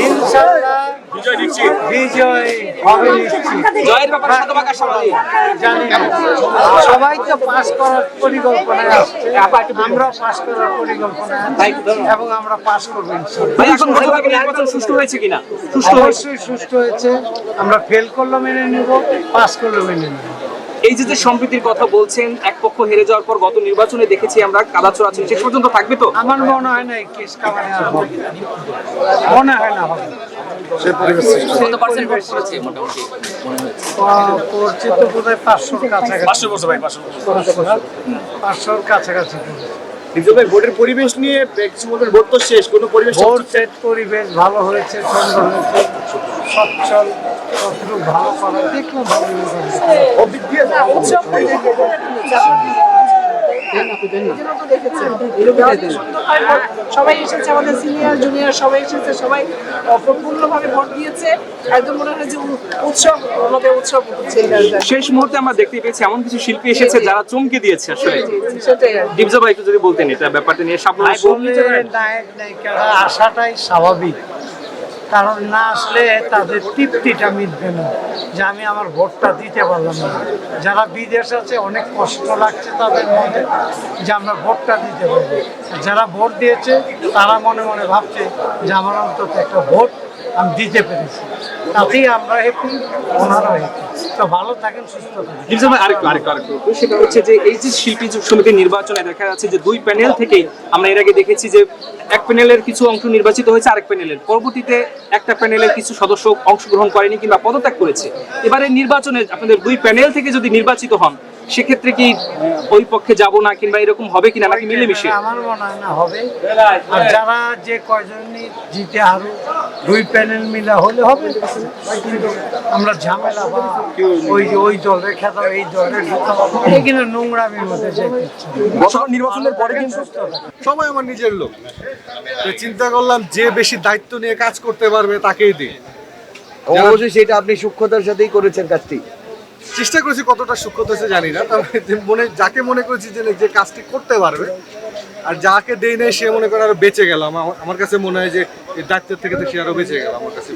ইনশাআল্লাহ বিজয় হবে নিশ্চিত। জয়ের ব্যাপারে শতভাগ আশাবাদী। জানি না, সবাই তো পাস করার পরিকল্পনায় আসছে, আমরাও পাস করার পরিকল্পনায় আছি এবং আমরা পাস করবো ইনশাআল্লাহ। ভাই এখন মনে হয় নির্বাচন সুষ্ঠু হয়েছে কিনা? অবশ্যই সুষ্ঠু হয়েছে। আমরা ফেল করলেও মেনে নিব, পাস করলেও মেনে নিব। এই যে সম্প্রীতির কথা বলছেন, এক পক্ষ হেরে যাওয়ার পর গত নির্বাচনে দেখেছি আমরা কাদাচোরা ছিল, শেষ পর্যন্ত থাকবে তো? আমার মনে হয় না এই কেস কামানে আর হবে, মনে হয় না হবে। কত পার্সেন্ট ভোট করেছে মোটামুটি? পরিচিত বোধহয় 500-র কাছাকাছি। 500 বছর ভাই 500 500-র কাছাকাছি পড়েছে। ভাই ভোটের পরিবেশ নিয়ে কিছু বলবেন? ভোট তো শেষ, কোনো পরিবেশ ভোট সেট পরিবেশ ভালো হয়েছে, সুন্দর হয়েছে, সচ্ছল, কতটুকু ভালো করা দেখলাম ভালো সবাই এসেছে, আমাদের সিনিয়র জুনিয়র সবাই এসেছে, সবাই পূর্ণভাবে ভোট দিয়েছে। একদম মনে হয় যে উৎসব, আমাদের উৎসব হচ্ছে। শেষ মুহূর্তে আমরা দেখতে পেয়েছি এমন কিছু শিল্পী এসেছে যারা চমকে দিয়েছে আসলে। সেটাই দীপজা ভাই একটু যদি বলতেন এটা ব্যাপারটা নিয়ে। নায়ক নায়িকারা আসাটাই স্বাভাবিক, কারণ না আসলে তাদের তৃপ্তিটা মিটবে না যে আমি আমার ভোটটা দিতে পারলাম না। যারা বিদেশ আছে অনেক কষ্ট লাগছে তাদের মধ্যে যে আমরা ভোটটা দিতে পারবো, যারা ভোট দিয়েছে তারা মনে মনে ভাবছে যে আমার অন্তত একটা ভোট আমি দিতে পেরেছি, তাতেই আমরা হ্যাপি, ওনারাও হ্যাপি। তো ভালো থাকেন, সুস্থ থাকেন। দীপজা ভাই আরেকটু সেটা হচ্ছে যে এই যে শিল্পী সমিতির নির্বাচনে দেখা যাচ্ছে যে দুই প্যানেল থেকেই আমরা এর আগে দেখেছি যে এক প্যানেলের কিছু অংশ নির্বাচিত হয়েছে, আরেক প্যানেলের পরবর্তীতে একটা প্যানেলের কিছু সদস্য অংশগ্রহণ করেনি কিংবা পদত্যাগ করেছে। এবারে নির্বাচনে আপনাদের দুই প্যানেল থেকে যদি নির্বাচিত হন, সেক্ষেত্রে কি ওই পক্ষে যাব না কিংবা এরকম হবে কিনা, নাকি মিলেমিশে? আমার মনে হয় না হবে। আর যারা যে কয়জনই জিতে আরো দুই প্যানেল মিলা হলে হবে, কিন্তু আমরা ঝামেলা বা ওই দলের খেতা এই দলের খেতা এগুলো নোংরামির মধ্যে যেতে ইচ্ছে নেই। গত নির্বাচনের পরে কিন্তু সবাই আমার নিজের লোক, তো চিন্তা করলাম যে বেশি দায়িত্ব নিয়ে কাজ করতে পারবে তাকেই দিই। অবশ্যই সেটা আপনি সূক্ষ্মতার সাথেই করেছেন কাজটি। চেষ্টা করেছি, কতটা সূক্ষ্মতা আছে জানি না, তবে যাকে মনে করেছি যে কাজটি করতে পারবে, আর যাকে দেই নাই সে মনে করে আরো বেঁচে গেল। আমার কাছে মনে হয় যে এই দায়িত্বের থেকে তো সে আরো বেঁচে গেল আমার কাছে।